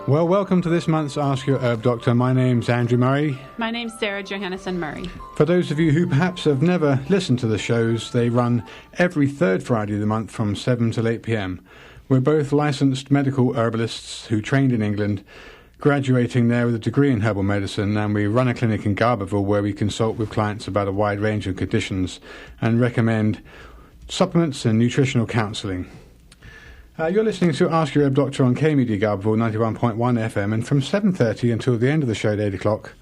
Well, welcome to this month's Ask Your Herb Doctor. My name's Andrew Murray. My name's Sarah Johannesson Murray. For those of you who perhaps have never listened to the shows, they run every third Friday of the month from 7 till 8 p.m. We're both licensed medical herbalists who trained in England, graduating there with a degree in herbal medicine, and we run a clinic in Garberville where we consult with clients about a wide range of conditions and recommend supplements and nutritional counselling. You're listening to Ask Your Herb Doctor on KMUD Garberville 91.1 FM, and from 7:30 until the end of the show at 8 o'clock,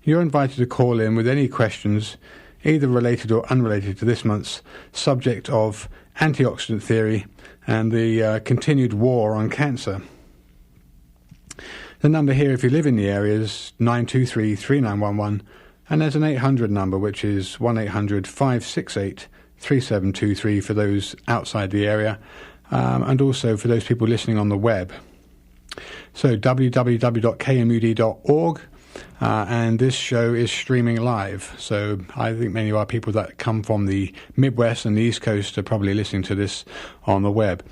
you're invited to call in with any questions, either related or unrelated to this month's subject of antioxidant theory and the continued war on cancer. The number here, if you live in the area, is 923-3911, and there's an 800 number, which is 1-800-568-3723 for those outside the area. And also for those people listening on the web. So www.kmud.org, and this show is streaming live. So I think many of our people that come from the Midwest and the East Coast are probably listening to this on the web.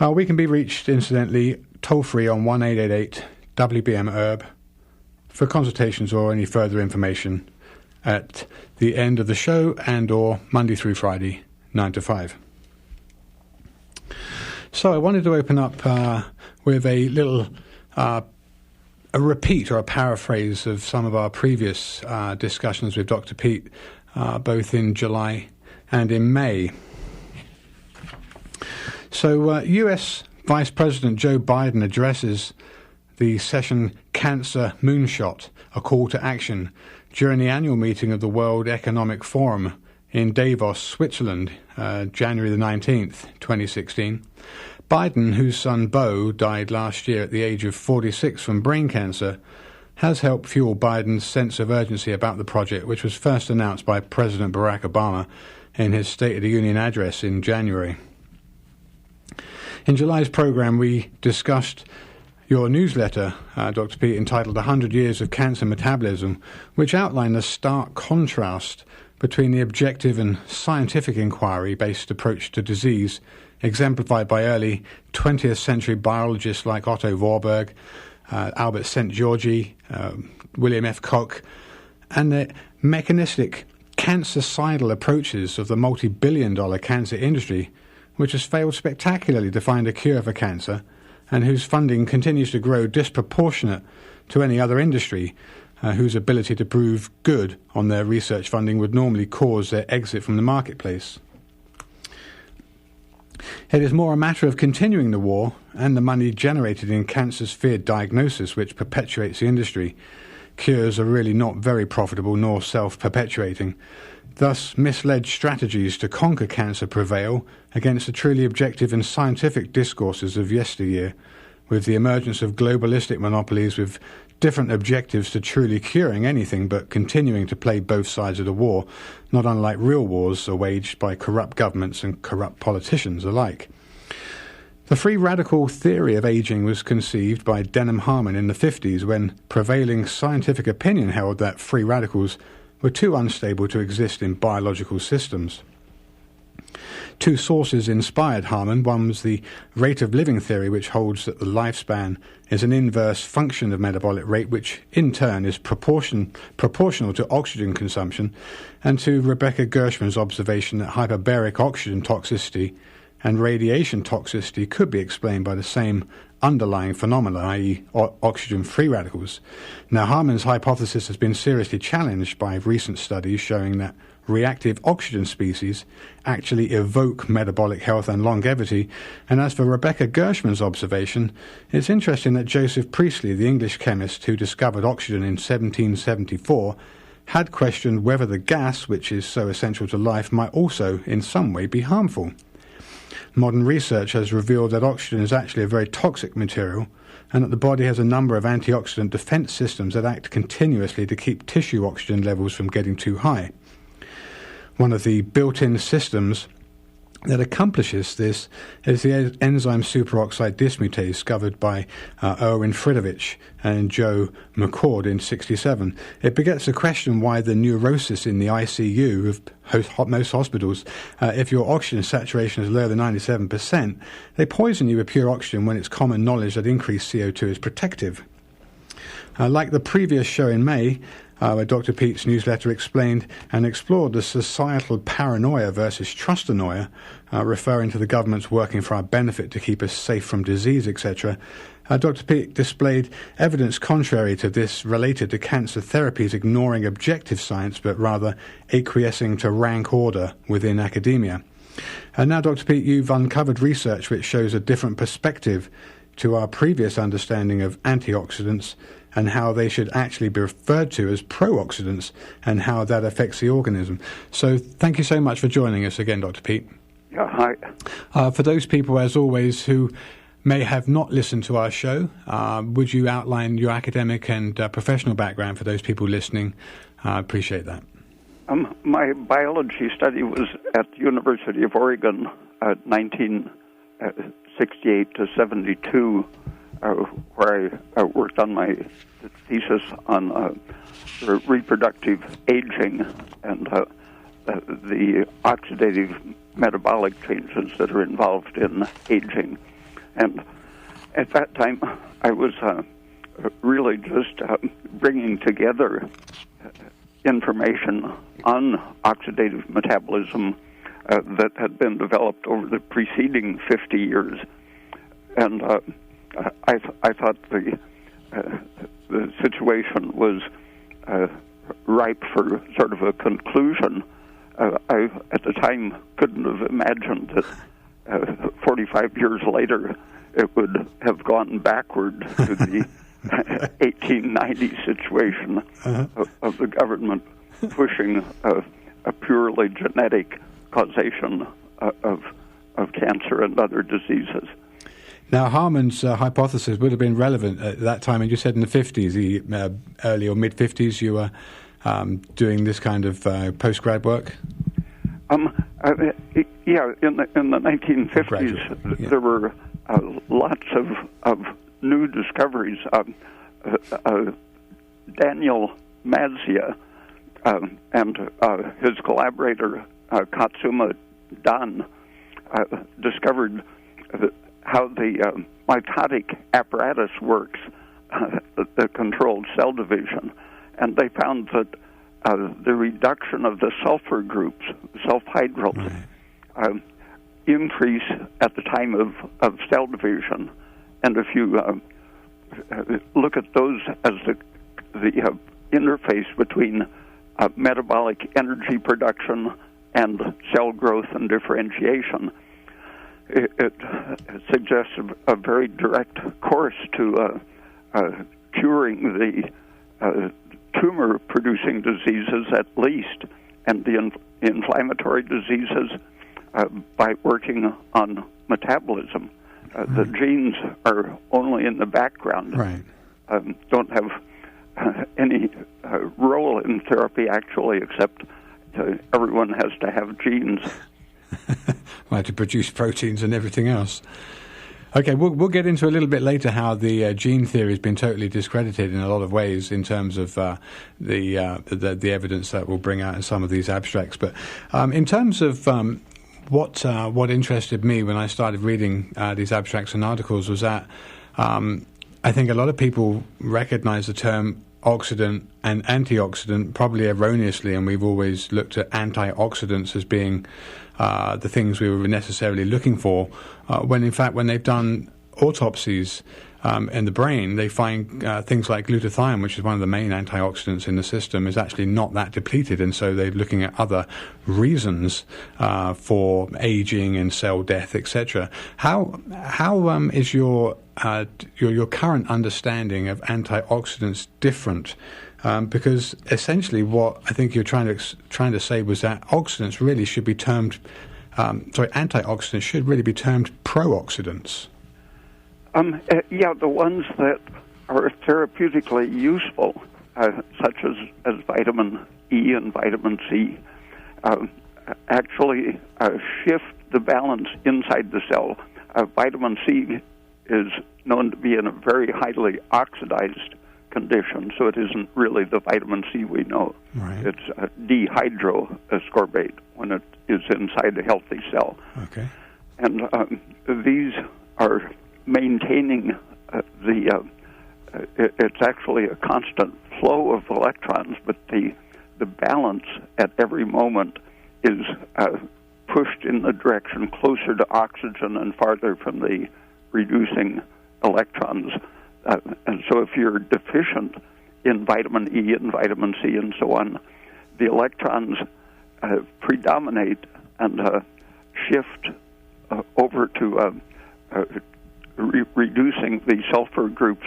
We can be reached, incidentally, toll-free on 1-888-WBM-HERB for consultations or any further information at the end of the show and or Monday through Friday, 9 to 5. So I wanted to open up with a little a repeat or a paraphrase of some of our previous discussions with Dr. Peat, both in July and in May. So U.S. Vice President Joe Biden addresses the session Cancer Moonshot, a call to action, during the annual meeting of the World Economic Forum in Davos, Switzerland, January the 19th, 2016. Biden, whose son Beau died last year at the age of 46 from brain cancer, has helped fuel Biden's sense of urgency about the project, which was first announced by President Barack Obama in his State of the Union address in January. In July's program, we discussed your newsletter, Dr. Peat, entitled 100 Years of Cancer Metabolism, which outlined the stark contrast between the objective and scientific inquiry-based approach to disease, exemplified by early 20th century biologists like Otto Warburg, Albert St. Georgi, William F. Koch, and the mechanistic cancercidal approaches of the multi-billion-dollar cancer industry, which has failed spectacularly to find a cure for cancer and whose funding continues to grow disproportionate to any other industry, whose ability to prove good on their research funding would normally cause their exit from the marketplace. It is more a matter of continuing the war and the money generated in cancer's feared diagnosis which perpetuates the industry. Cures are really not very profitable nor self-perpetuating. Thus, misled strategies to conquer cancer prevail against the truly objective and scientific discourses of yesteryear, with the emergence of globalistic monopolies with different objectives to truly curing anything but continuing to play both sides of the war, not unlike real wars are waged by corrupt governments and corrupt politicians alike. The free radical theory of aging was conceived by Denham Harman in the 50s, when prevailing scientific opinion held that free radicals were too unstable to exist in biological systems. Two sources inspired Harman. One was the rate of living theory, which holds that the lifespan is an inverse function of metabolic rate, which in turn is proportional to oxygen consumption, and to Rebecca Gershman's observation that hyperbaric oxygen toxicity and radiation toxicity could be explained by the same underlying phenomena, i.e. oxygen free radicals. Now, Harman's hypothesis has been seriously challenged by recent studies showing that reactive oxygen species actually evoke metabolic health and longevity. And as for Rebecca Gershman's observation, it's interesting that Joseph Priestley, the English chemist who discovered oxygen in 1774, had questioned whether the gas, which is so essential to life, might also in some way be harmful. Modern research has revealed that oxygen is actually a very toxic material, and that the body has a number of antioxidant defense systems that act continuously to keep tissue oxygen levels from getting too high. One of the built-in systems that accomplishes this is the enzyme superoxide dismutase discovered by Erwin Fridovich and Joe McCord in 1967. It begets the question why the neurosis in the ICU of most hospitals, if your oxygen saturation is lower than 97%, they poison you with pure oxygen when it's common knowledge that increased CO2 is protective. Like the previous show in May, where Dr. Peat's newsletter explained and explored the societal paranoia versus trustanoia, referring to the governments working for our benefit to keep us safe from disease, etc., Dr. Peat displayed evidence contrary to this related to cancer therapies ignoring objective science but rather acquiescing to rank order within academia. And now, Dr. Peat, you've uncovered research which shows a different perspective to our previous understanding of antioxidants and how they should actually be referred to as pro-oxidants and how that affects the organism. So thank you so much for joining us again, Dr. Peat. Yeah, hi. For those people, as always, who may have not listened to our show, would you outline your academic and professional background for those people listening? I appreciate that. My biology study was at the University of Oregon, 1968 to 72, where I worked on my thesis on reproductive aging and the oxidative metabolic changes that are involved in aging. And at that time, I was really just bringing together information on oxidative metabolism that had been developed over the preceding 50 years. And I thought the situation was ripe for sort of a conclusion. I, at the time, couldn't have imagined that 45 years later it would have gone backward to the 1890 situation of the government pushing a purely genetic causation of cancer and other diseases. Now, Harman's hypothesis would have been relevant at that time, and you said in the 50s, early or mid-50s, you were doing this kind of postgrad work? Yeah, in the 1950s, there were lots of new discoveries. Daniel Mazia and his collaborator, Katsuma Dan, discovered how the mitotic apparatus works that controls cell division. And they found that the reduction of the sulfur groups, sulfhydryls, increase at the time of cell division. And if you look at those as the interface between metabolic energy production and cell growth and differentiation, it suggests a very direct course to curing the tumor-producing diseases at least, and the inflammatory diseases by working on metabolism. The genes are only in the background, don't have any role in therapy actually, except everyone has to have genes. Well, to produce proteins and everything else. Okay, we'll get into a little bit later how the gene theory has been totally discredited in a lot of ways in terms of the evidence that we'll bring out in some of these abstracts. But in terms of what interested me when I started reading these abstracts and articles was that I think a lot of people recognize the term oxidant and antioxidant probably erroneously, and we've always looked at antioxidants as being the things we were necessarily looking for, when in fact when they've done autopsies in the brain, they find things like glutathione, which is one of the main antioxidants in the system, is actually not that depleted, and so they're looking at other reasons for aging and cell death, etc. How is your current understanding of antioxidants different? Because essentially, what I think you're trying to say was that oxidants really should be termed, antioxidants should really be termed pro-oxidants. Yeah, the ones that are therapeutically useful, such as vitamin E and vitamin C, actually shift the balance inside the cell. Vitamin C is known to be in a very highly oxidized condition, so it isn't really the vitamin C we know. Right. It's dehydroascorbate when it is inside a healthy cell. Okay. And these are maintaining it's actually a constant flow of electrons, but the balance at every moment is pushed in the direction closer to oxygen and farther from the reducing electrons. And so if you're deficient in vitamin E and vitamin C and so on, the electrons predominate and shift over to reducing the sulfur groups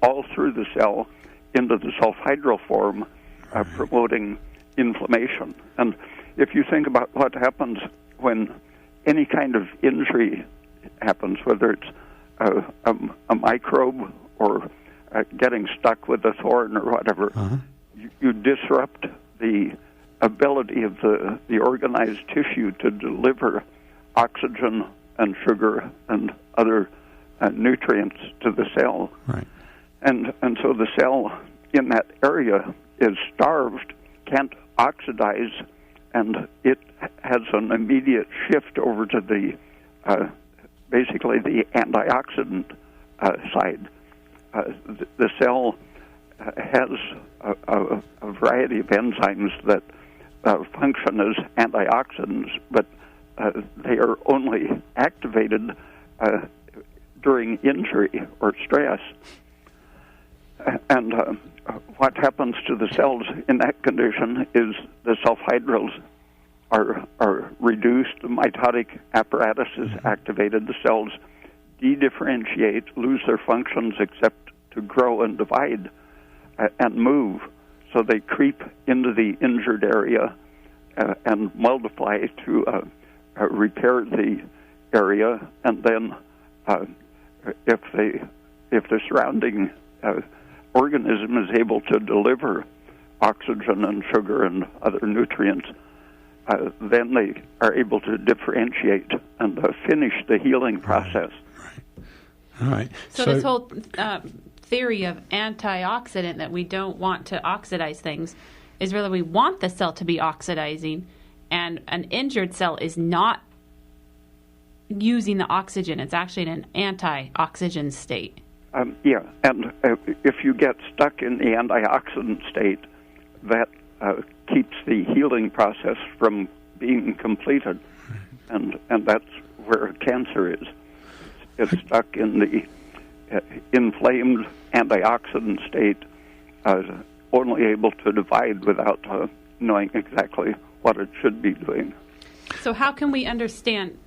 all through the cell into the sulfhydryl form, promoting inflammation. And if you think about what happens when any kind of injury happens, whether it's a microbe or getting stuck with a thorn or whatever, you disrupt the ability of the organized tissue to deliver oxygen and sugar and other nutrients to the cell. Right. And so the cell in that area is starved, can't oxidize, and it has an immediate shift over to the basically the antioxidant side. The cell has a variety of enzymes that function as antioxidants, but they are only activated during injury or stress. And what happens to the cells in that condition is the sulfhydryls are reduced, the mitotic apparatus is activated, the cells de-differentiate, lose their functions except to grow and divide and move. So they creep into the injured area and multiply to repair the area, and then if the surrounding organism is able to deliver oxygen and sugar and other nutrients, then they are able to differentiate and finish the healing process. Right. All right. So this whole theory of antioxidant, that we don't want to oxidize things, is really we want the cell to be oxidizing, and an injured cell is not using the oxygen. It's actually in an anti-oxygen state. Yeah, and if you get stuck in the antioxidant state, that keeps the healing process from being completed, and that's where cancer is. It's stuck in the inflamed antioxidant state, only able to divide without knowing exactly what it should be doing. So how can we understand?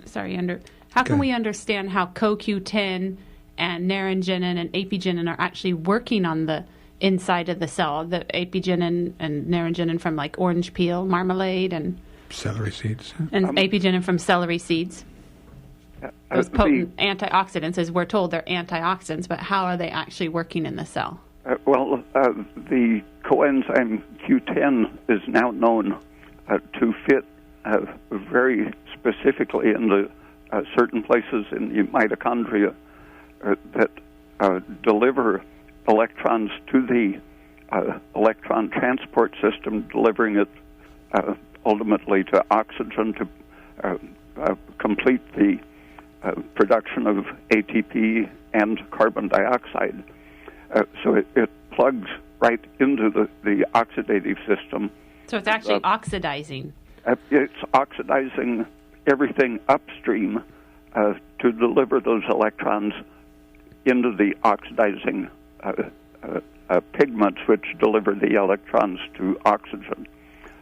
How can we understand how CoQ10 and naringenin and apigenin are actually working on the inside of the cell? The apigenin and naringenin from like orange peel, marmalade, and celery seeds, and apigenin from celery seeds. Those potent antioxidants, as we're told, they're antioxidants, but how are they actually working in the cell? The coenzyme Q10 is now known to fit very specifically in the certain places in the mitochondria that deliver electrons to the electron transport system, delivering it ultimately to oxygen to complete the production of ATP and carbon dioxide. So it plugs right into the oxidative system. So it's actually oxidizing. It's oxidizing everything upstream to deliver those electrons into the oxidizing pigments which deliver the electrons to oxygen.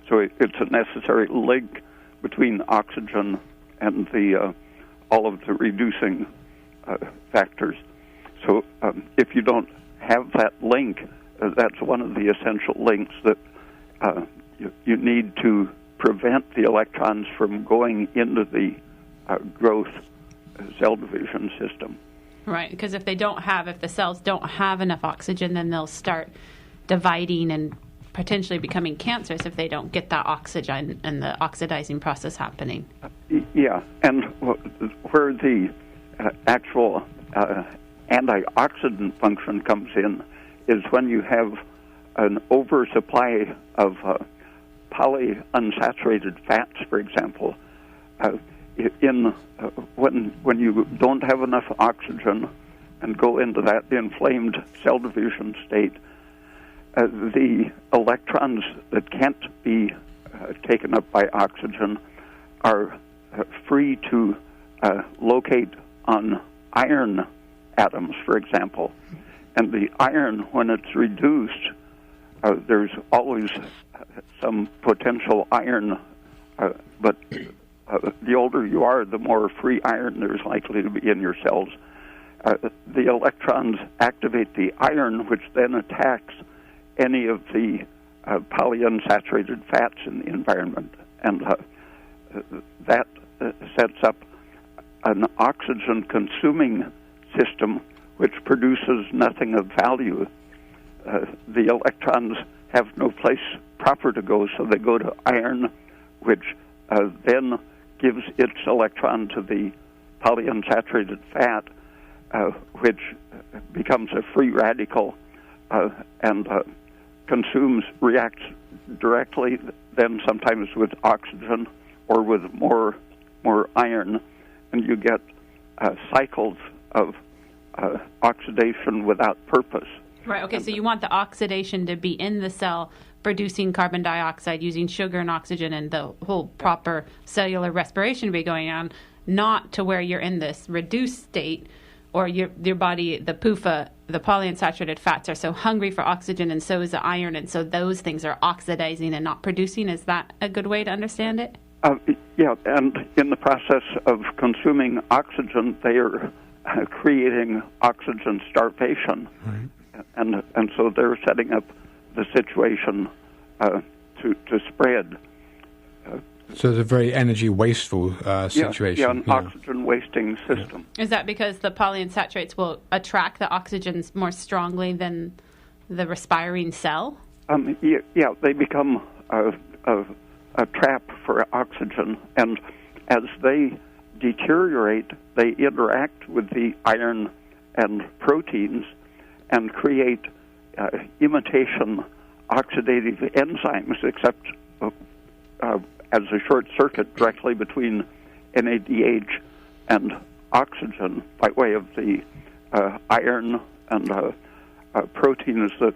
So it's a necessary link between oxygen and the all of the reducing factors. So if you don't have that link, that's one of the essential links that you need to prevent the electrons from going into the growth cell division system. Right, because if the cells don't have enough oxygen, then they'll start dividing and potentially becoming cancerous if they don't get that oxygen and the oxidizing process happening. Yeah, and where the actual antioxidant function comes in is when you have an oversupply of polyunsaturated fats, for example. When you don't have enough oxygen and go into that inflamed cell division state, the electrons that can't be taken up by oxygen are free to locate on iron atoms, for example. And the iron, when it's reduced, there's always some potential iron, but the older you are, the more free iron there's likely to be in your cells. The electrons activate the iron, which then attacks any of the polyunsaturated fats in the environment, and that sets up an oxygen-consuming system which produces nothing of value. The electrons have no place proper to go, so they go to iron, which then gives its electron to the polyunsaturated fat, which becomes a free radical and reacts directly, then sometimes with oxygen or with more iron, and you get cycles of oxidation without purpose. Right, okay, so you want the oxidation to be in the cell producing carbon dioxide using sugar and oxygen and the whole proper cellular respiration to be going on, not to where you're in this reduced state or your body, the PUFA, the polyunsaturated fats are so hungry for oxygen and so is the iron, and so those things are oxidizing and not producing. Is that a good way to understand it? Yeah, and in the process of consuming oxygen, they are creating oxygen starvation. Right. And so they're setting up the situation to spread. So it's a very energy wasteful situation. Yeah, an oxygen wasting system. Is that because the polyunsaturates will attract the oxygens more strongly than the respiring cell? Yeah, they become a trap for oxygen, and as they deteriorate, they interact with the iron and proteins and create imitation oxidative enzymes, except as a short circuit directly between NADH and oxygen by way of the iron and proteins that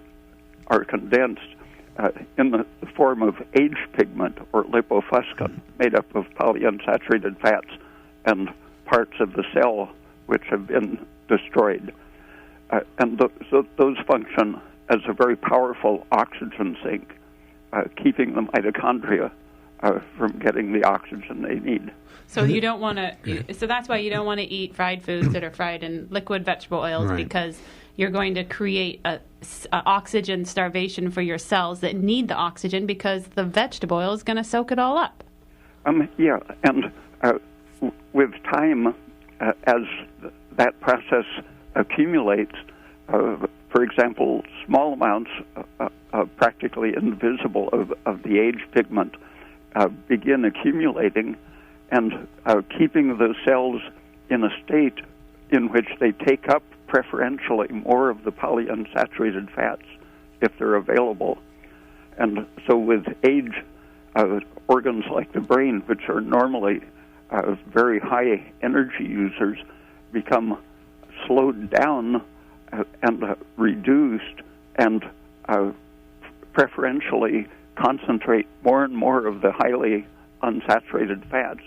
are condensed in the form of age pigment or lipofuscin, made up of polyunsaturated fats and parts of the cell which have been destroyed. And so those function as a very powerful oxygen sink, keeping the mitochondria from getting the oxygen they need. So you don't want to. So that's why you don't want to eat fried foods that are fried in liquid vegetable oils, right, because you're going to create a oxygen starvation for your cells that need the oxygen because the vegetable oil is going to soak it all up. Yeah, and with time, as that process accumulates, for example, small amounts, practically invisible, of the age pigment begin accumulating and keeping the cells in a state in which they take up preferentially more of the polyunsaturated fats if they're available. And so with age, organs like the brain, which are normally very high energy users, become slowed down and reduced and preferentially concentrate more and more of the highly unsaturated fats,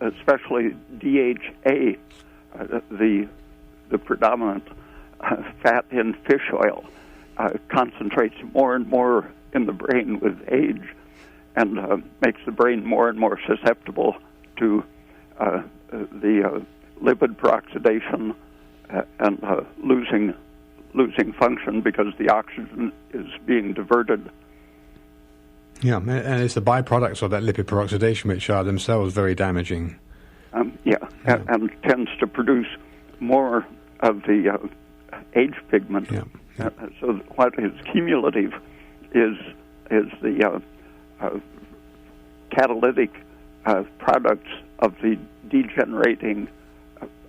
especially DHA, the predominant fat in fish oil, concentrates more and more in the brain with age and makes the brain more and more susceptible to the lipid peroxidation and losing function because the oxygen is being diverted. Yeah, and it's the byproducts of that lipid peroxidation which are themselves very damaging. And tends to produce more of the age pigment. Yeah. So what is cumulative is is the catalytic products of the degenerating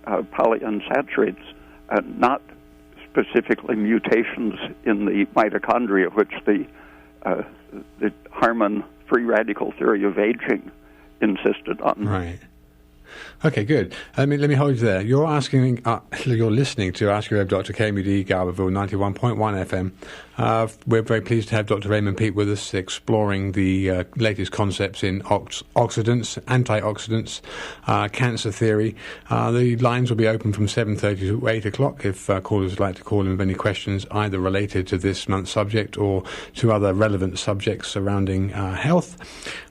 polyunsaturates, not specifically mutations in the mitochondria, which the Harman free radical theory of aging insisted on. Right. Okay, good. Let me hold you there. You're listening to Ask Your Herb Doctor, KMUD, Garberville, 91.1 FM. We're very pleased to have Dr. Raymond Peat with us, exploring the latest concepts in oxidants, antioxidants, cancer theory. The lines will be open from 7:30 to 8 o'clock if callers would like to call in with any questions, either related to this month's subject or to other relevant subjects surrounding health.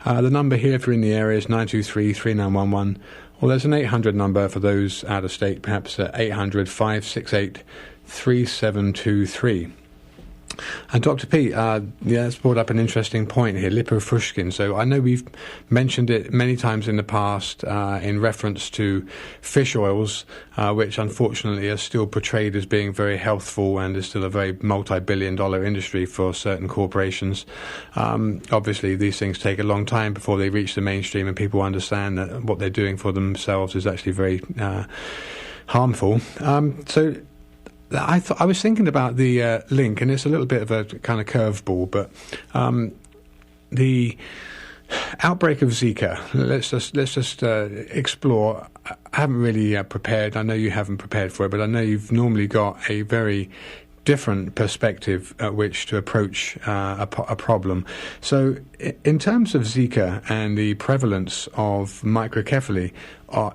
The number here, if you're in the area, is 923-3911. Well, there's an 800 number for those out of state, perhaps 800-568-3723. And Dr. Peat, that's brought up an interesting point here, lipofuscin. So I know we've mentioned it many times in the past in reference to fish oils, which unfortunately are still portrayed as being very healthful and is still a very multi-billion-dollar industry for certain corporations. Obviously, these things take a long time before they reach the mainstream and people understand that what they're doing for themselves is actually very harmful. So I was thinking about the link, and it's a little bit of a kind of curveball, but the outbreak of Zika. Let's just explore. I haven't really prepared. I know you haven't prepared for it, but I know you've normally got a very different perspective at which to approach a problem. So in terms of Zika and the prevalence of microcephaly,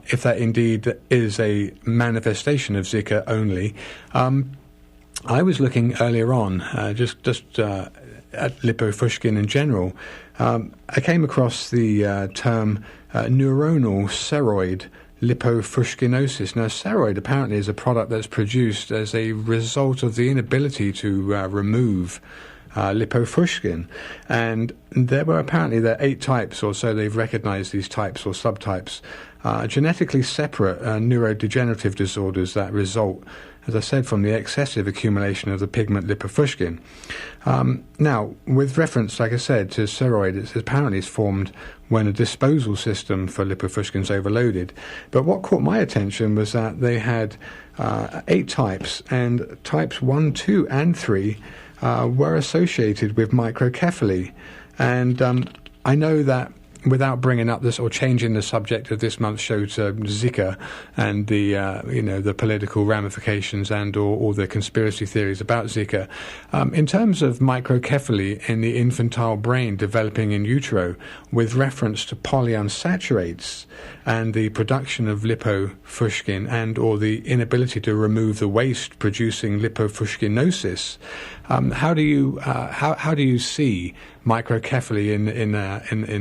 if that indeed is a manifestation of Zika only, I was looking earlier on just at lipofuscin in general. I came across the term neuronal ceroid lipofuscinosis. Now, ceroid apparently is a product that's produced as a result of the inability to remove lipofuscin. And there are 8 types or so. They've recognized these types or subtypes, genetically separate neurodegenerative disorders that result, as I said, from the excessive accumulation of the pigment lipofuscin. Now, with reference, like I said, to ceroid, it's apparently formed when a disposal system for lipofuscin is overloaded. But what caught my attention was that they had 8 types, and types 1, 2, and 3 were associated with microcephaly. And I know that without bringing up this or changing the subject of this month's show to Zika and the the political ramifications and or the conspiracy theories about Zika, in terms of microcephaly in the infantile brain developing in utero, with reference to polyunsaturates and the production of lipofuscin and or the inability to remove the waste producing lipofuscinosis, how do you see microcephaly in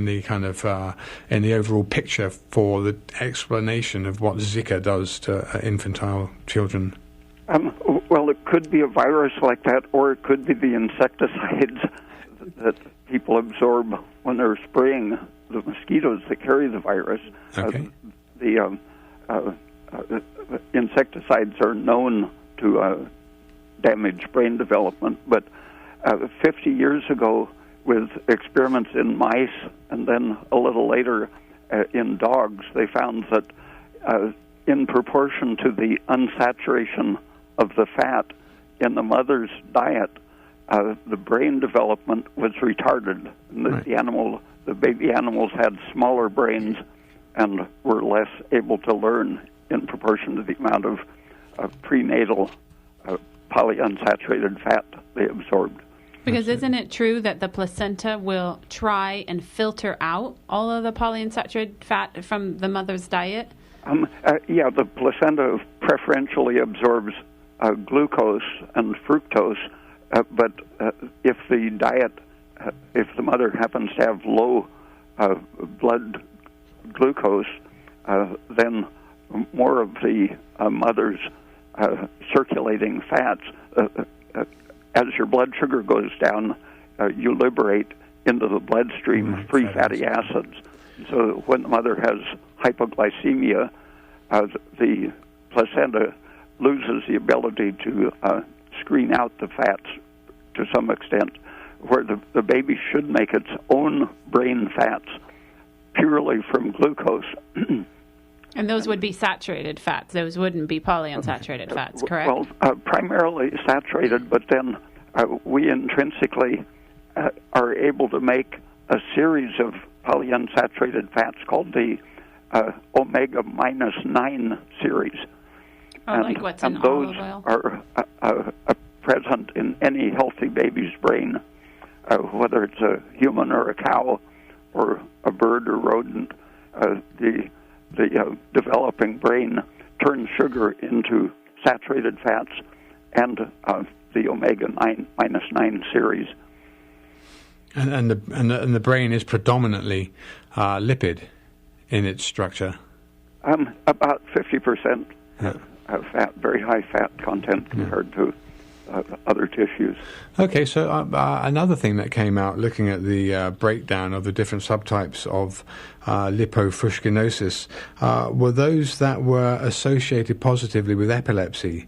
the kind of in the overall picture for the explanation of what Zika does to infantile children? Well, it could be a virus like that, or it could be the insecticides that people absorb when they're spraying the mosquitoes that carry the virus. Okay. The insecticides are known to damage brain development, but 50 years ago, with experiments in mice and then a little later in dogs, they found that in proportion to the unsaturation of the fat in the mother's diet, the brain development was retarded. And the baby animals had smaller brains and were less able to learn in proportion to the amount of prenatal polyunsaturated fat they absorbed. Because isn't it true that the placenta will try and filter out all of the polyunsaturated fat from the mother's diet? Yeah, the placenta preferentially absorbs glucose and fructose, but if the diet, if the mother happens to have low blood glucose, then more of the mother's circulating fats, as your blood sugar goes down, you liberate into the bloodstream free fatty acids. So when the mother has hypoglycemia, the placenta loses the ability to screen out the fats to some extent, where the baby should make its own brain fats purely from glucose. And those would be saturated fats. Those wouldn't be polyunsaturated fats, correct? Well, primarily saturated, but then we intrinsically are able to make a series of polyunsaturated fats called the omega-9 series. Like what's in olive oil? Those are present in any healthy baby's brain, whether it's a human or a cow or a bird or rodent. The developing brain turns sugar into saturated fats and the omega-9 series. And the brain is predominantly lipid in its structure. About 50% fat, very high fat content compared to other tissues. Okay, so another thing that came out looking at the breakdown of the different subtypes of lipofuscinosis were those that were associated positively with epilepsy,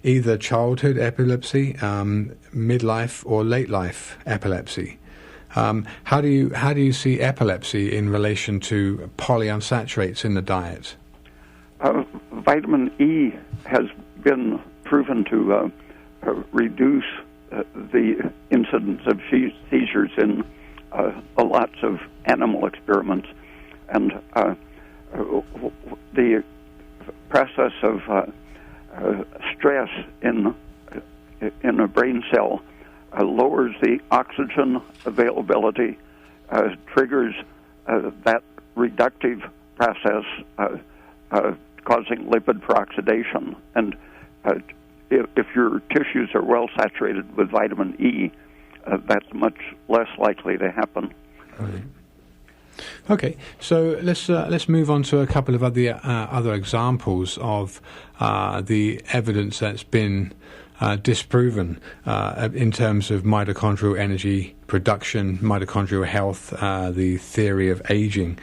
either childhood epilepsy, midlife, or late life epilepsy. How do you see epilepsy in relation to polyunsaturates in the diet? Vitamin E has been proven to reduce the incidence of seizures in lots of animal experiments, and the process of stress in a brain cell lowers the oxygen availability, triggers that reductive process, causing lipid peroxidation. And if your tissues are well saturated with vitamin E, that's much less likely to happen. Right. Okay, so let's move on to a couple of other examples of the evidence that's been disproven in terms of mitochondrial energy production, mitochondrial health, the theory of aging.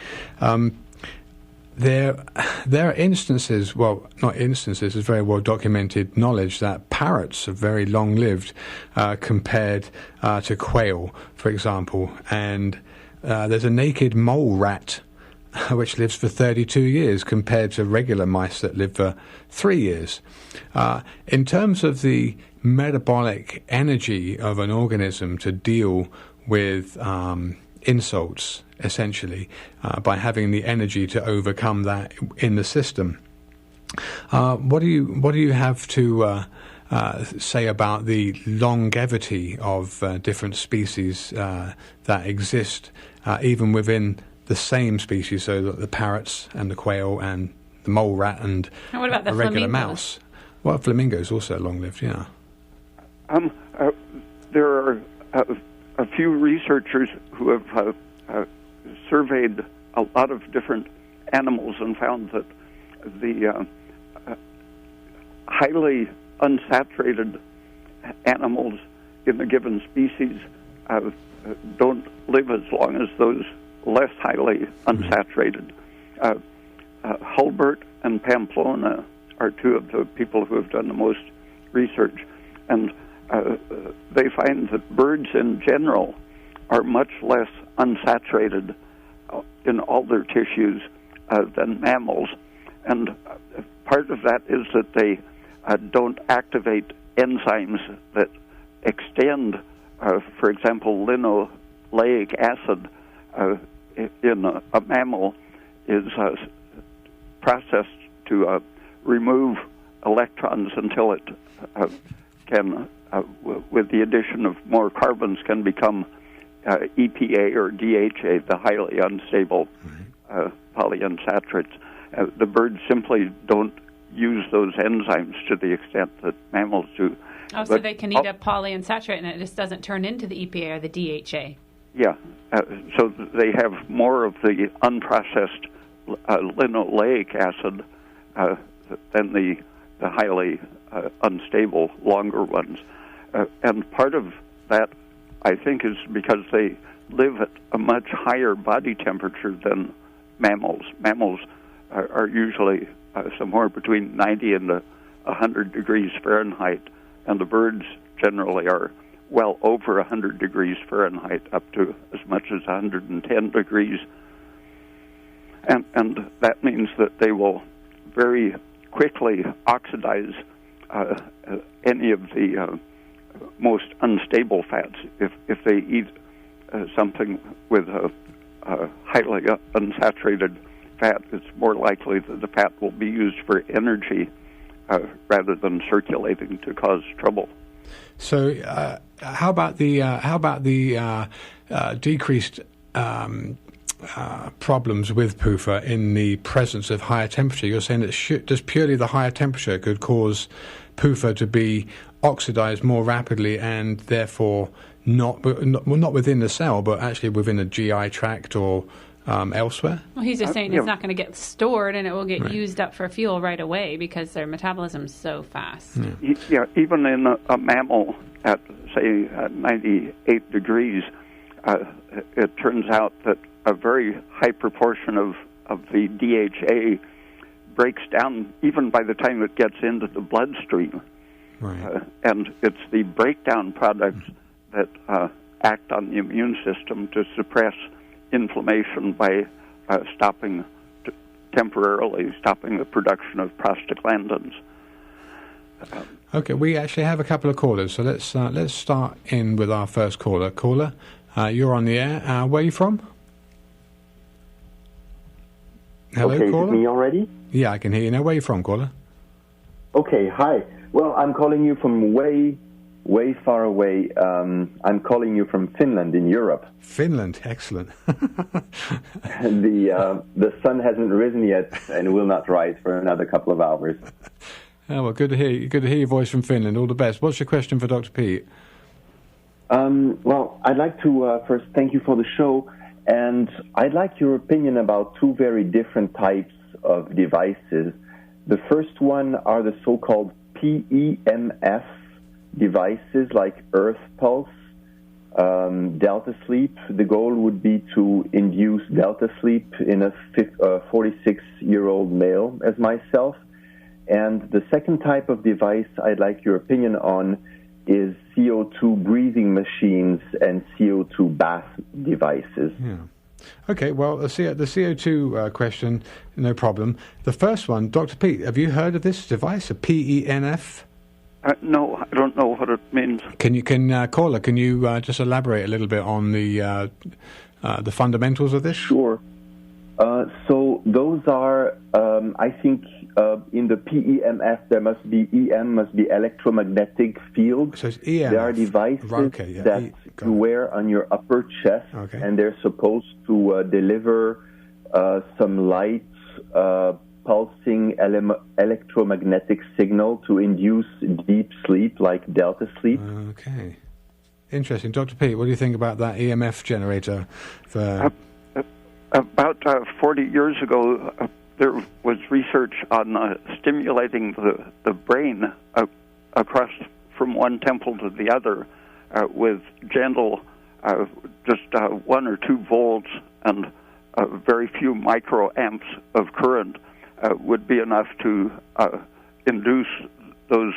There are instances, well, not instances, it's very well documented knowledge that parrots are very long-lived compared to quail, for example, and there's a naked mole rat which lives for 32 years compared to regular mice that live for 3 years. In terms of the metabolic energy of an organism to deal with insults, essentially, by having the energy to overcome that in the system, what do you have to say about the longevity of different species that exist even within the same species, so that the parrots and the quail and the mole rat and what about the a regular flamingos? mouse? Well, flamingos also long-lived, yeah. There are a few researchers who have surveyed a lot of different animals and found that the highly unsaturated animals in a given species don't live as long as those less highly unsaturated. Hulbert and Pamplona are two of the people who have done the most research, and they find that birds in general are much less unsaturated in all their tissues than mammals, and part of that is that they don't activate enzymes that extend, for example, linoleic acid in a mammal is processed to remove electrons until it can, with the addition of more carbons, can become EPA or DHA, the highly unstable polyunsaturates. The birds simply don't use those enzymes to the extent that mammals do. Oh, so they can eat a polyunsaturated and it just doesn't turn into the EPA or the DHA. Yeah, so they have more of the unprocessed linoleic acid than the highly unstable, longer ones. And part of that, I think, is because they live at a much higher body temperature than mammals. Mammals are usually somewhere between 90 and 100 degrees Fahrenheit, and the birds generally are well over 100 degrees Fahrenheit, up to as much as 110 degrees. And that means that they will very quickly oxidize any of the most unstable fats. If they eat something with a highly unsaturated fat, it's more likely that the fat will be used for energy rather than circulating to cause trouble. So, how about the decreased problems with PUFA in the presence of higher temperature? You're saying that just purely the higher temperature could cause PUFA to be oxidized more rapidly, and therefore not within the cell, but actually within the GI tract or elsewhere? Well, he's just saying it's not going to get stored and it will get used up for fuel right away because their metabolism's so fast. Yeah, even in a mammal at, say, 98 degrees, it turns out that a very high proportion of the DHA breaks down even by the time it gets into the bloodstream. Right. And it's the breakdown products that act on the immune system to suppress inflammation by temporarily stopping the production of prostaglandins. Okay, we actually have a couple of callers, so let's start in with our first caller. Caller, you're on the air. Where are you from? Hello, okay, caller? Is it me already? Yeah, I can hear you now. Where are you from, caller? Okay, hi. Well, I'm calling you from way far away. I'm calling you from Finland in Europe. Finland, excellent. The sun hasn't risen yet and will not rise for another couple of hours. Oh, well, good to hear you. Good to hear your voice from Finland. All the best. What's your question for Dr. Peat? Well, I'd like to first thank you for the show, and I'd like your opinion about two very different types of devices. The first one are the so-called PEMF devices like Earth Pulse, Delta Sleep. The goal would be to induce Delta Sleep in a 46-year-old male as myself. And the second type of device I'd like your opinion on is CO2 breathing machines and CO2 bath devices. Yeah. Okay, well, the CO2 question, no problem. The first one, Dr. Peat, have you heard of this device, a PEMF? No, I don't know what it means. Caller, can you just elaborate a little bit on the fundamentals of this? Sure. So those are, I think, in the PEMF there must be must be electromagnetic field. So it's EMF. There are devices that you wear on your upper chest, and they're supposed to deliver some light, pulsing electromagnetic signal to induce deep sleep, like Delta Sleep. Okay. Interesting. Dr. Peat, what do you think about that EMF generator? About 40 years ago, there was research on stimulating the brain across from one temple to the other with gentle, just 1 or 2 volts and very few microamps of current would be enough to induce those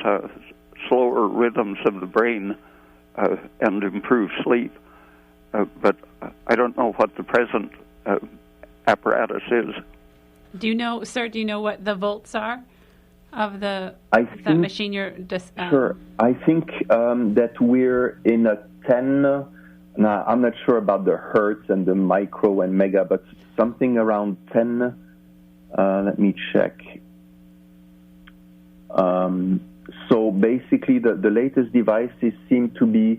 slower rhythms of the brain and improve sleep. But I don't know what the present apparatus is. Do you know, sir, what the volts are of that machine you're just... Sure. I think that we're in a 10... Now, I'm not sure about the hertz and the micro and mega, but something around 10... let me check. So basically, the latest devices seem to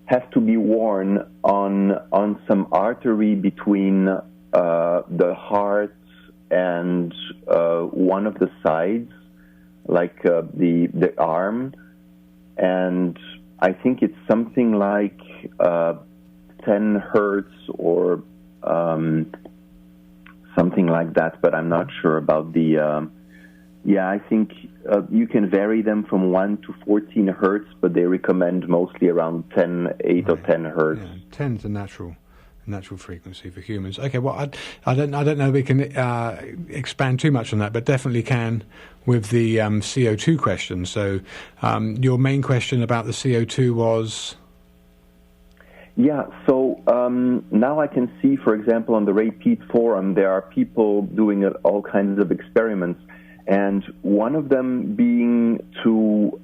have to be worn on some artery between the heart and one of the sides, like the arm, and I think it's something like 10 hertz or something like that, but I'm not sure about the... I think you can vary them from 1 to 14 hertz, but they recommend mostly around 8 or 10 hertz. Yeah, 10 is a natural frequency for humans. Okay, well, I don't know if we can expand too much on that, but definitely can with the CO2 question. So your main question about the CO2 was... Yeah, so now I can see, for example, on the Ray Peat Forum, there are people doing all kinds of experiments, and one of them being to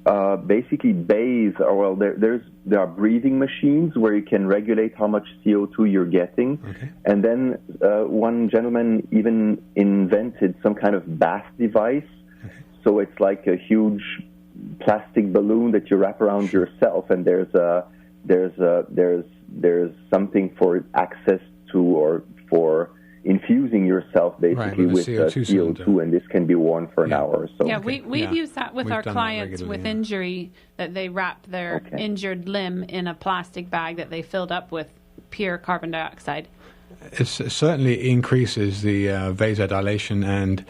basically bathe, or well, there are breathing machines where you can regulate how much CO2 you're getting, and then one gentleman even invented some kind of bath device, so it's like a huge plastic balloon that you wrap around yourself, and there's something for access to or for infusing yourself basically with CO2, and this can be worn for an hour or so. Yeah, we've used that with our clients with injury, that they wrap their injured limb in a plastic bag that they filled up with pure carbon dioxide. It certainly increases the vasodilation and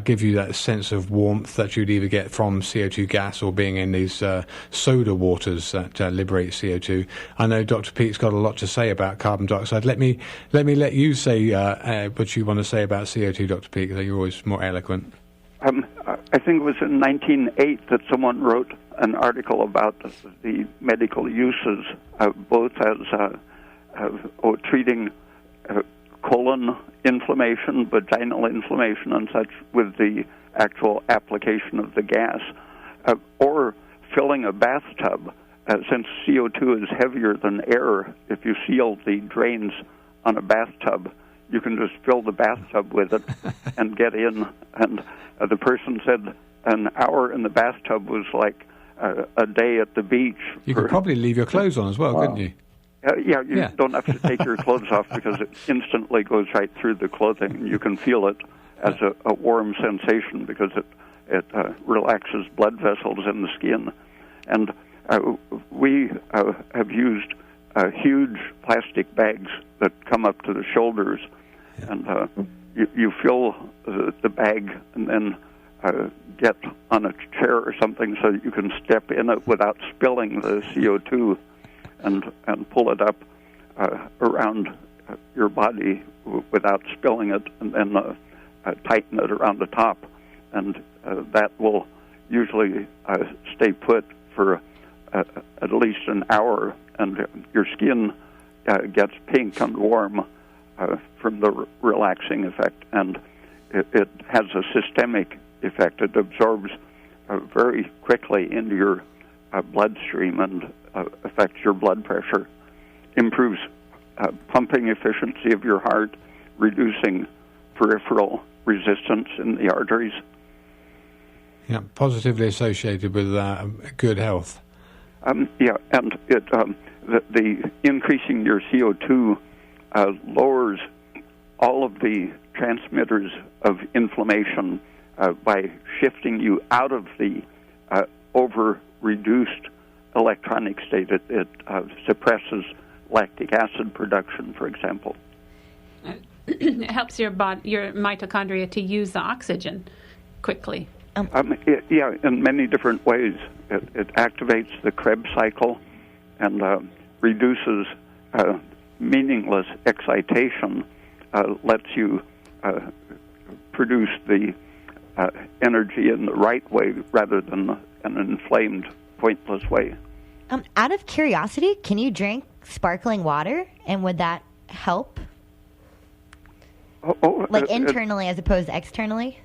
give you that sense of warmth that you'd either get from CO2 gas or being in these soda waters that liberate CO2. I know Dr. Peat's got a lot to say about carbon dioxide. Let me let you say what you want to say about CO2, Dr. Peat, because you're always more eloquent. I think it was in 1908 that someone wrote an article about the medical uses, both as treating colon inflammation, vaginal inflammation, and such with the actual application of the gas, or filling a bathtub. Since CO2 is heavier than air, if you seal the drains on a bathtub, you can just fill the bathtub with it and get in. And the person said an hour in the bathtub was like a day at the beach. You could probably leave your clothes on as well, couldn't you? You don't have to take your clothes off because it instantly goes right through the clothing, and you can feel it as a warm sensation because it relaxes blood vessels in the skin. And we have used huge plastic bags that come up to the shoulders, and you fill the bag and then get on a chair or something so that you can step in it without spilling the CO2. And pull it up around your body without spilling it, and then tighten it around the top, and that will usually stay put for at least an hour, and your skin gets pink and warm from the relaxing effect, and it has a systemic effect. It absorbs very quickly into your bloodstream and affects your blood pressure, improves pumping efficiency of your heart, reducing peripheral resistance in the arteries. Yeah, positively associated with good health. And it the increasing your CO2 lowers all of the transmitters of inflammation by shifting you out of the over-reduced electronic state. It suppresses lactic acid production, for example. It helps your mitochondria to use the oxygen quickly. In many different ways. It activates the Krebs cycle and reduces meaningless excitation, lets you produce the energy in the right way rather than an inflamed, pointless way. Out of curiosity, can you drink sparkling water, and would that help? Internally as opposed to externally?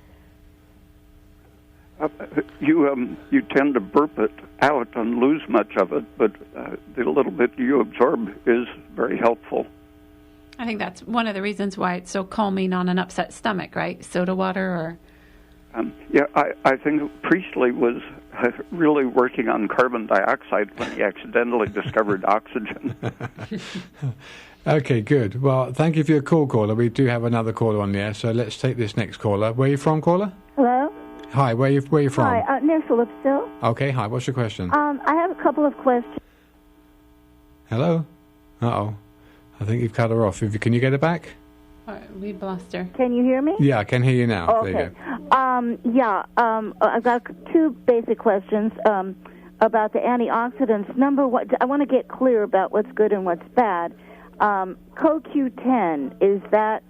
You tend to burp it out and lose much of it, but the little bit you absorb is very helpful. I think that's one of the reasons why it's so calming on an upset stomach, right? Soda water or... I think Priestley was really working on carbon dioxide when he accidentally discovered oxygen. Okay, good. Well, thank you for your call, caller. We do have another caller on the air, so let's take this next caller. Where are you from, caller? Hello? Hi, where are you from? Hi, near Phillipsville. Okay, hi, what's your question? I have a couple of questions. Hello? Uh-oh. I think you've cut her off. Can you get her back? We've lost her. Can you hear me? Yeah, I can hear you now. Okay. There you go. I've got two basic questions about the antioxidants. Number one, I want to get clear about what's good and what's bad. CoQ10, is that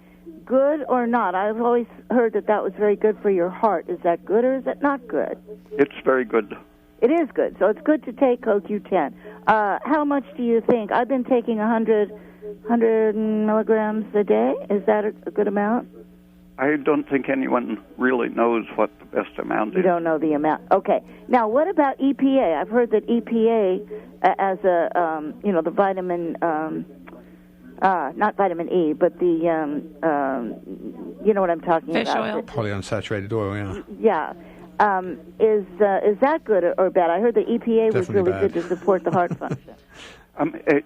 good or not? I've always heard that was very good for your heart. Is that good or is that not good? It's very good. It is good. So it's good to take CoQ10. How much do you think? I've been taking 100 milligrams a day. Is that a good amount? I don't think anyone really knows what the best amount is. You don't know the amount. Okay. Now, what about EPA? I've heard that EPA, as a, the vitamin, not vitamin E, but the, you know what I'm talking Fish about. oil. Polyunsaturated oil, yeah. Yeah. Is that good or bad? I heard the EPA was Definitely really bad. good to support the heart function.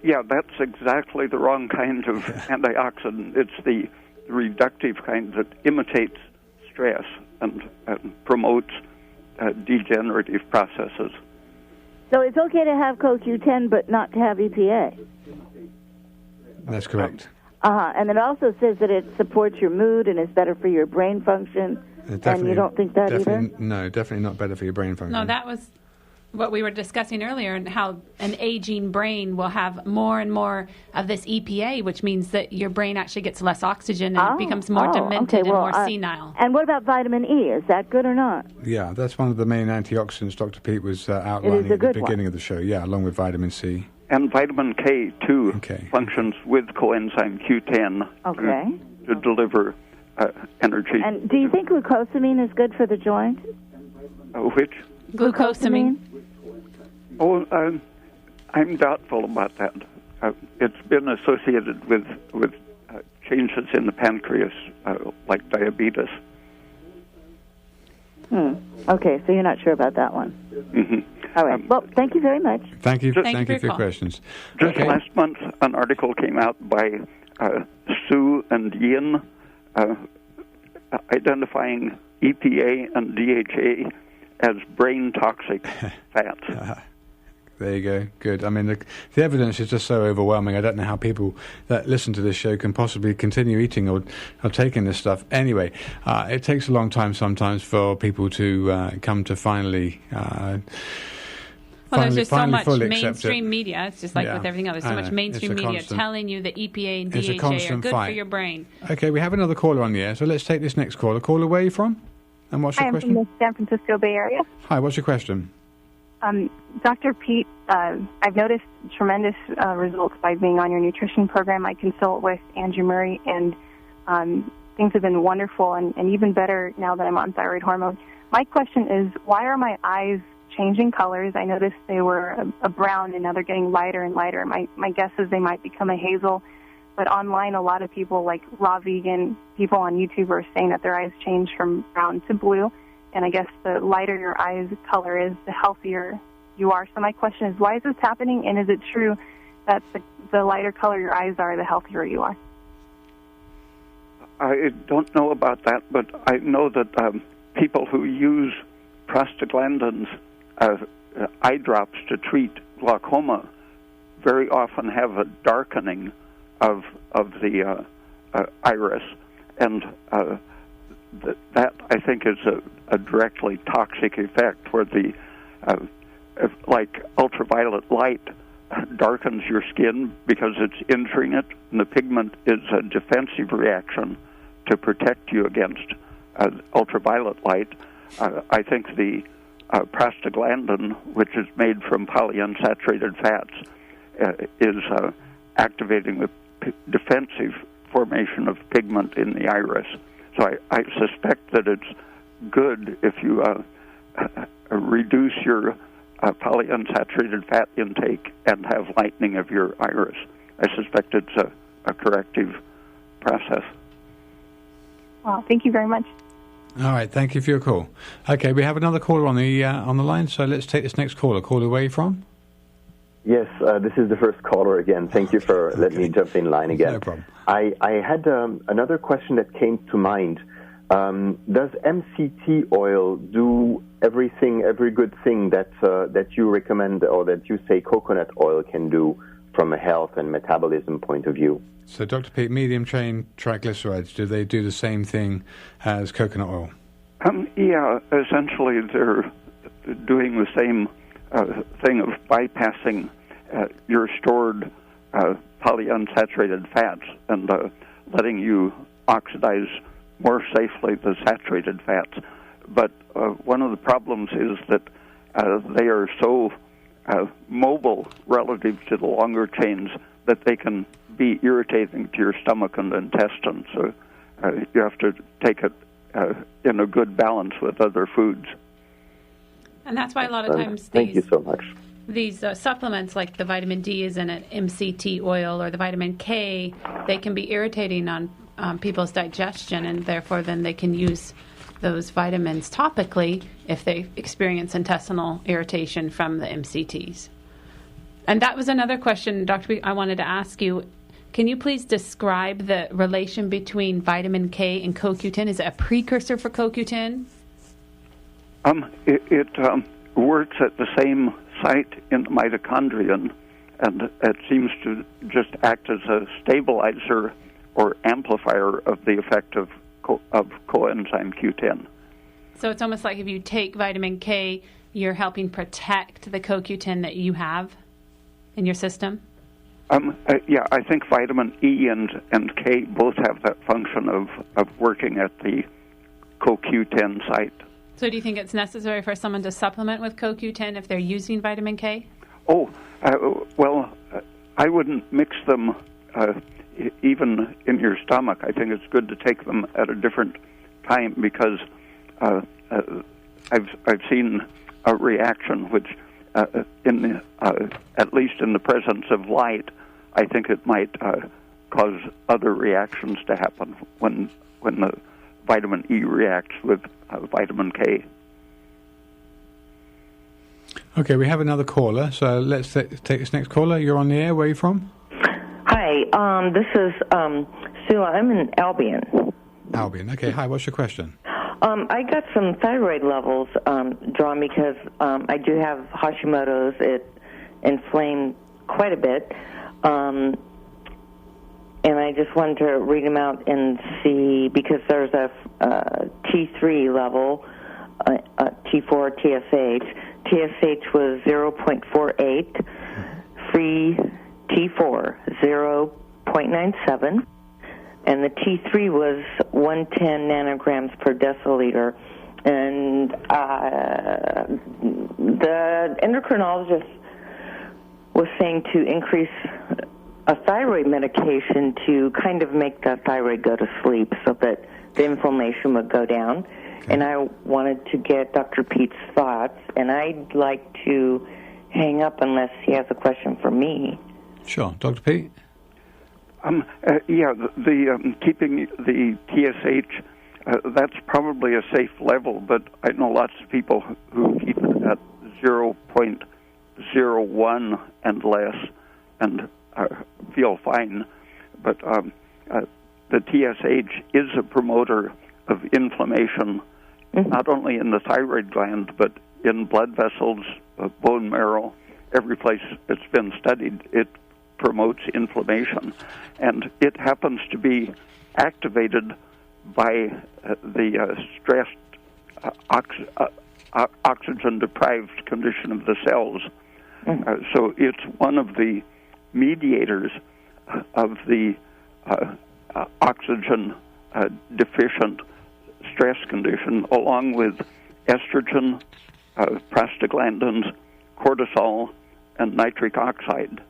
Yeah, that's exactly the wrong kind of antioxidant. It's the reductive kind that imitates stress and promotes degenerative processes. So it's okay to have CoQ10 but not to have EPA? That's correct. And it also says that it supports your mood and is better for your brain function. And you don't think that either? No, definitely not better for your brain function. No, that was what we were discussing earlier, and how an aging brain will have more and more of this EPA, which means that your brain actually gets less oxygen and it becomes more demented and more senile. And what about vitamin E? Is that good or not? Yeah, that's one of the main antioxidants Dr. Pete was outlining at the beginning of the show. Yeah, along with vitamin C. And vitamin K, too, functions with coenzyme Q10 to deliver energy. And do you think glucosamine is good for the joint? Which? Glucosamine. Oh, I'm doubtful about that. It's been associated with changes in the pancreas, like diabetes. Okay, so you're not sure about that one. Mm-hmm. All right. Well, thank you very much. Thank you. Thank you for your questions. Just last month, an article came out by Sue and Yin identifying EPA and DHA as brain toxic fats. There you go. Good. I mean, the evidence is just so overwhelming. I don't know how people that listen to this show can possibly continue eating or taking this stuff. Anyway, it takes a long time sometimes for people to come to finally. There's just so much mainstream media. It's just like with everything else. There's so much mainstream media constant, telling you that EPA and DHA are good for your brain. Okay, we have another caller on the air, so let's take this next caller. Caller, where are you from? And what's your question? I'm from the San Francisco Bay Area. Hi, what's your question? Dr. Pete, I've noticed tremendous results by being on your nutrition program. I consult with Andrew Murray, and things have been wonderful and even better now that I'm on thyroid hormone. My question is, why are my eyes changing colors? I noticed they were a brown, and now they're getting lighter and lighter. My guess is they might become a hazel. But online, a lot of people, like raw vegan people on YouTube, are saying that their eyes change from brown to blue. And I guess the lighter your eyes color is, the healthier you are. So my question is, why is this happening? And is it true that the lighter color your eyes are, the healthier you are? I don't know about that, but I know that people who use prostaglandins, eye drops to treat glaucoma, very often have a darkening of the iris, and that I think is a directly toxic effect, where the like ultraviolet light darkens your skin because it's injuring it, and the pigment is a defensive reaction to protect you against ultraviolet light. I think the prostaglandin, which is made from polyunsaturated fats, is activating the defensive formation of pigment in the iris. So I suspect that it's good if you reduce your polyunsaturated fat intake and have lightening of your iris. I suspect it's a corrective process. Well, thank you very much. All right, thank you for your call. Okay, we have another caller on the line, so let's take this next caller. Caller, where are you from? Yes, this is the first caller again. Thank you for letting me jump in line again. No problem. I had another question that came to mind. Does MCT oil do everything, every good thing that you recommend, or that you say coconut oil can do from a health and metabolism point of view? So, Dr. Pete, medium-chain triglycerides, do they do the same thing as coconut oil? Yeah, essentially they're doing the same thing of bypassing your stored polyunsaturated fats and letting you oxidize more safely the saturated fats. But one of the problems is that they are so mobile relative to the longer chains that they can be irritating to your stomach and intestine. So you have to take it in a good balance with other foods. And that's why a lot of times Thank you so much. These supplements, like the vitamin D is in it, MCT oil, or the vitamin K, they can be irritating on people's digestion, and therefore then they can use those vitamins topically if they experience intestinal irritation from the MCTs. And that was another question, Dr. B, I wanted to ask you. Can you please describe the relation between vitamin K and CoQ10? Is it a precursor for CoQ10? It works at the same site in the mitochondrion, and it seems to just act as a stabilizer or amplifier of the effect of coenzyme Q10. So it's almost like if you take vitamin K, you're helping protect the CoQ10 that you have in your system? Yeah, I think vitamin E and K both have that function of working at the CoQ10 site. So do you think it's necessary for someone to supplement with CoQ10 if they're using vitamin K? Well, I wouldn't mix them even in your stomach. I think it's good to take them at a different time because I've seen a reaction which, at least in the presence of light, I think it might cause other reactions to happen when the vitamin E reacts with vitamin K. Okay, we have another caller, so let's take this next caller. You're on the air. Where are you from? Hi, this is Sue. I'm in Albion. Albion. Okay, hi. What's your question? I got some thyroid levels drawn because I do have Hashimoto's. It inflamed quite a bit. And I just wanted to read them out and see, because there's a T3 level, T4, TSH. TSH was 0.48, free T4, 0.97, and the T3 was 110 nanograms per deciliter. And the endocrinologist was saying to increase a thyroid medication to kind of make the thyroid go to sleep so that the inflammation would go down. Okay. And I wanted to get Dr. Peat's thoughts, and I'd like to hang up unless he has a question for me. Sure. Dr. Peat? Yeah, keeping the TSH, that's probably a safe level, but I know lots of people who keep it at 0.01 and less and feel fine. But the TSH is a promoter of inflammation, not only in the thyroid gland, but in blood vessels, bone marrow, every place it's been studied. It promotes inflammation, and it happens to be activated by the stressed oxygen-deprived condition of the cells. So it's one of the mediators of the oxygen-deficient stress condition, along with estrogen, prostaglandins, cortisol, and nitric oxide.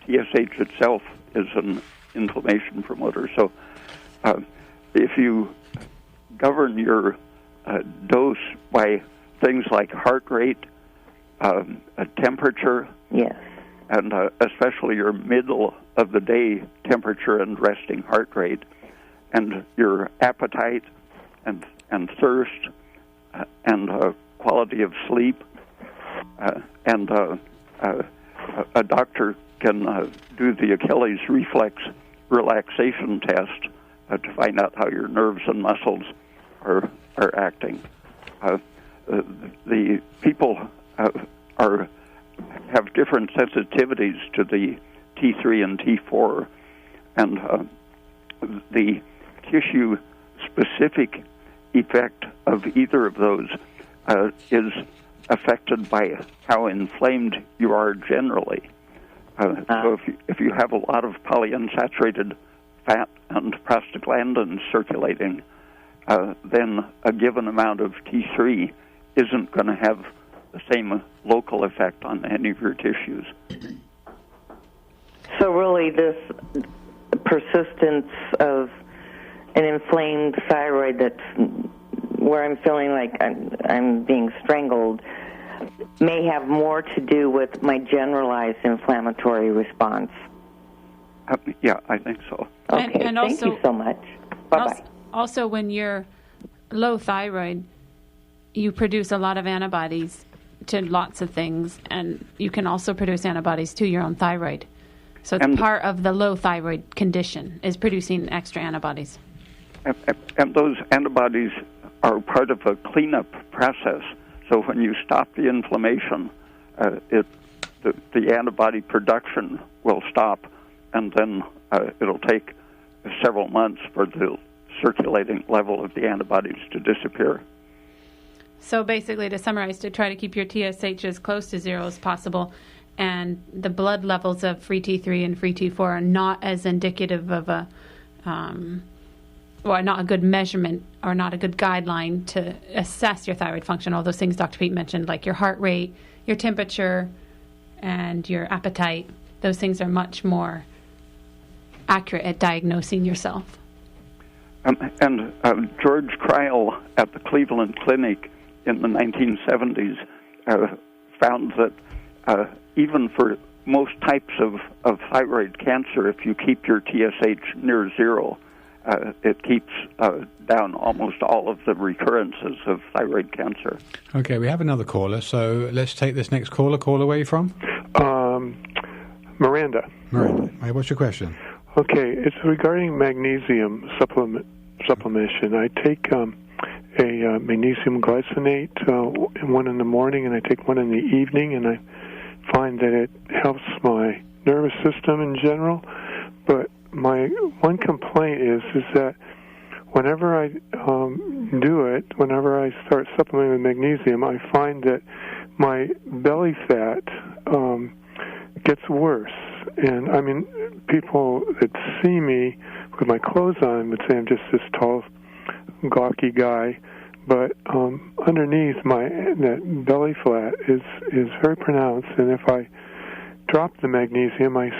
TSH itself is an inflammation promoter. So if you govern your dose by things like heart rate, temperature, yes, and especially your middle of the day temperature and resting heart rate, and your appetite and thirst and quality of sleep, and a doctor can do the Achilles reflex relaxation test to find out how your nerves and muscles are acting. The people have different sensitivities to the T3 and T4, and the tissue-specific effect of either of those is affected by how inflamed you are generally. So if you have a lot of polyunsaturated fat and prostaglandins circulating, then a given amount of T3 isn't going to have the same local effect on any of your tissues. So really this persistence of an inflamed thyroid that's where I'm feeling like I'm being strangled may have more to do with my generalized inflammatory response. Yeah, I think so. Okay, and also, thank you so much. Bye-bye. Also, when you're low thyroid, you produce a lot of antibodies to lots of things, and you can also produce antibodies to your own thyroid. So it's part of the low thyroid condition is producing extra antibodies. And those antibodies are part of a cleanup process. So when you stop the inflammation, the antibody production will stop, and then it'll take several months for the circulating level of the antibodies to disappear. So basically, to summarize, to try to keep your TSH as close to zero as possible, and the blood levels of free T3 and free T4 are not as indicative of a, not a good measurement or not a good guideline to assess your thyroid function. All those things Dr. Peat mentioned, like your heart rate, your temperature, and your appetite, those things are much more accurate at diagnosing yourself. And George Kreil at the Cleveland Clinic in the 1970s found that even for most types of thyroid cancer, if you keep your TSH near zero, it keeps down almost all of the recurrences of thyroid cancer. Okay, we have another caller, so let's take this next caller. Caller, where are you from? Miranda. Miranda. Hey, what's your question? Okay, it's regarding magnesium supplementation. I take a magnesium glycinate, one in the morning, and I take one in the evening, and I find that it helps my nervous system in general. But my one complaint is that whenever I do it, whenever I start supplementing with magnesium, I find that my belly fat gets worse. And, I mean, people that see me with my clothes on would say I'm just this tall, gawky guy. But underneath, that belly fat is very pronounced. And if I drop the magnesium, it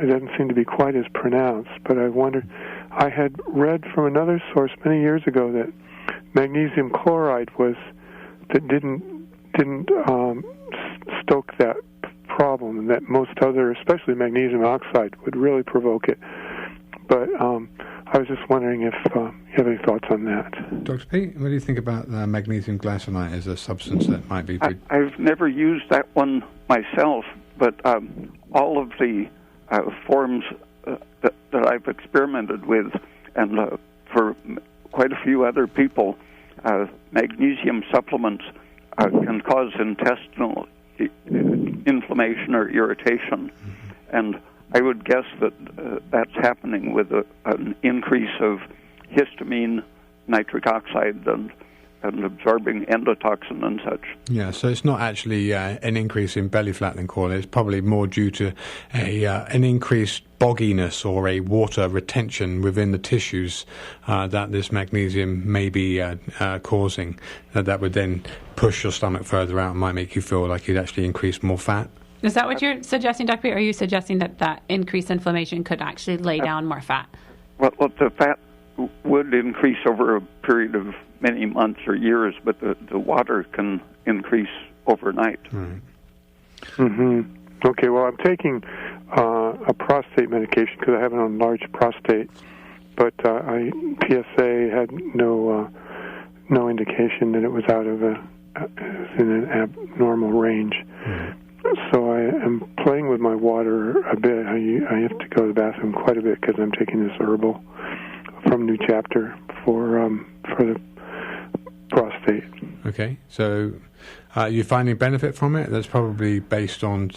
doesn't seem to be quite as pronounced. But I wonder, I had read from another source many years ago that magnesium chloride didn't stoke that problem, and that most other, especially magnesium oxide, would really provoke it. But I was just wondering if you have any thoughts on that. Dr. Peat, what do you think about magnesium glycinate as a substance that might be... I've never used that one myself, but all of the forms that I've experimented with, and for quite a few other people, magnesium supplements can cause intestinal inflammation or irritation. And I would guess that that's happening with an increase of histamine, nitric oxide, and absorbing endotoxin and such. Yeah, so it's not actually an increase in belly fat then, Caller. It's probably more due to an increased bogginess or a water retention within the tissues that this magnesium may be causing. That would then push your stomach further out and might make you feel like you'd actually increase more fat. Is that what you're suggesting, Dr. Peat? Are you suggesting that increased inflammation could actually lay down more fat? Well, the fat would increase over a period of many months or years, but the water can increase overnight. Right. Mm-hmm. Okay, well, I'm taking a prostate medication because I have an enlarged prostate, but PSA had no indication that it was out of in an abnormal range. Mm-hmm. So I am playing with my water a bit. I have to go to the bathroom quite a bit because I'm taking this herbal from New Chapter for the prostate. Okay, so you're finding benefit from it? That's probably based on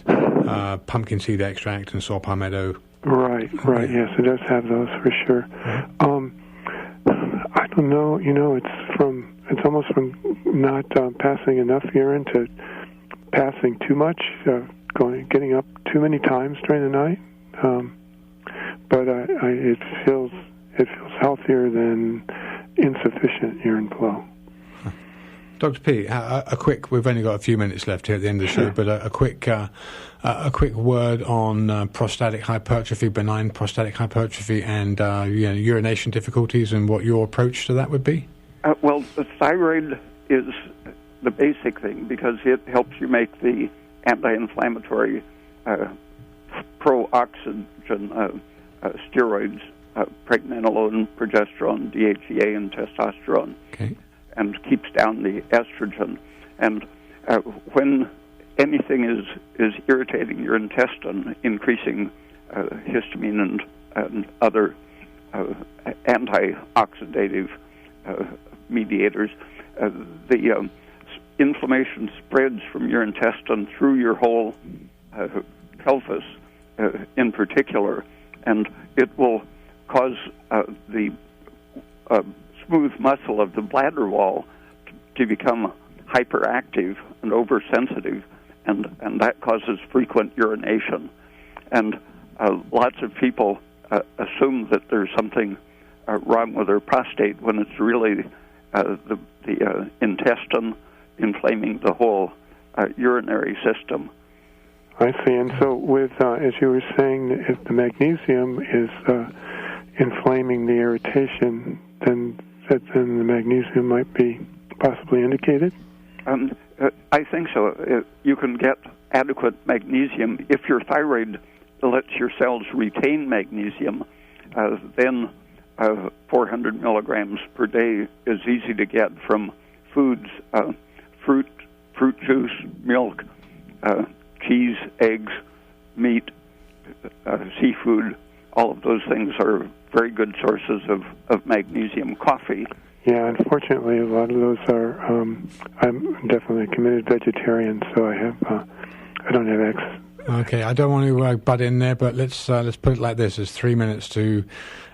pumpkin seed extract and saw palmetto. Right. Yes, it does have those for sure. I don't know. It's almost from not passing enough urine to passing too much, getting up too many times during the night. But it feels healthier than insufficient urine flow. Dr. Peat, a quick, we've only got a few minutes left here at the end of the show, but a quick word on prostatic hypertrophy, benign prostatic hypertrophy, and urination difficulties, and what your approach to that would be? Well, the thyroid is the basic thing because it helps you make the anti-inflammatory pro-oxygen steroids, pregnenolone, progesterone, DHEA, and testosterone, and keeps down the estrogen. And when anything is irritating your intestine, increasing histamine and other anti-oxidative mediators, the inflammation spreads from your intestine through your whole pelvis in particular, and it will cause the smooth muscle of the bladder wall to become hyperactive and oversensitive, and that causes frequent urination. And lots of people assume that there's something wrong with their prostate when it's really the intestine inflaming the whole urinary system. I see. And so with, as you were saying, if the magnesium is inflaming the irritation, then the magnesium might be possibly indicated? I think so. You can get adequate magnesium. If your thyroid lets your cells retain magnesium, then 400 milligrams per day is easy to get from foods, fruit juice, milk, cheese, eggs, meat, seafood. All of those things are very good sources of magnesium. Coffee. Yeah, unfortunately, a lot of those are. I'm definitely a committed vegetarian, so I don't have eggs. Okay, I don't want to butt in there, but let's put it like this: it's 3 minutes to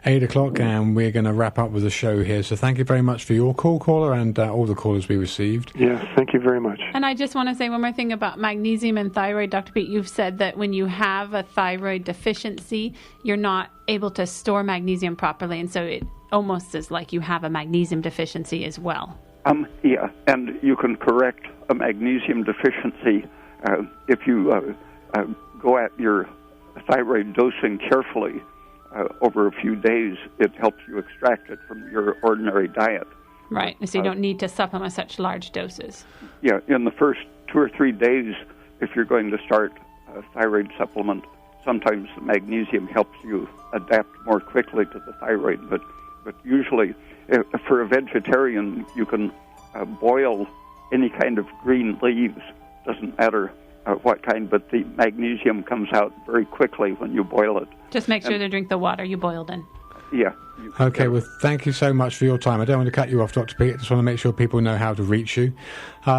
8 o'clock, and we're going to wrap up with the show here. So thank you very much for your call, caller, and all the callers we received. Yes, thank you very much. And I just want to say one more thing about magnesium and thyroid, Dr. Peat. You've said that when you have a thyroid deficiency, you're not able to store magnesium properly, and so it almost is like you have a magnesium deficiency as well. Yeah, and you can correct a magnesium deficiency if you go at your thyroid dosing carefully over a few days. It helps you extract it from your ordinary diet. Right, so you don't need to supplement such large doses. Yeah, in the first 2 or 3 days, if you're going to start a thyroid supplement, sometimes the magnesium helps you adapt more quickly to the thyroid, but usually, for a vegetarian, you can boil any kind of green leaves. Doesn't matter what kind, but the magnesium comes out very quickly when you boil it. Just make sure to drink the water you boiled in. Yeah. Okay, well, thank you so much for your time. I don't want to cut you off, Dr. Peat. I just want to make sure people know how to reach you.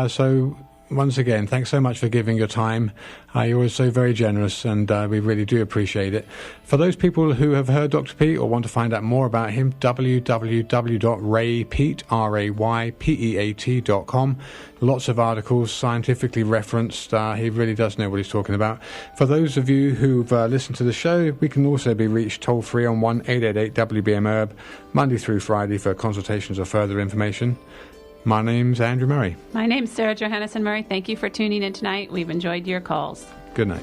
So, once again, thanks so much for giving your time. You're always so very generous, and we really do appreciate it. For those people who have heard Dr. Peat or want to find out more about him, www.raypeat.com. Lots of articles, scientifically referenced. He really does know what he's talking about. For those of you who've listened to the show, we can also be reached toll-free on 1-888-WBM-HERB, Monday through Friday for consultations or further information. My name's Andrew Murray. My name's Sarah Johannesson Murray. Thank you for tuning in tonight. We've enjoyed your calls. Good night.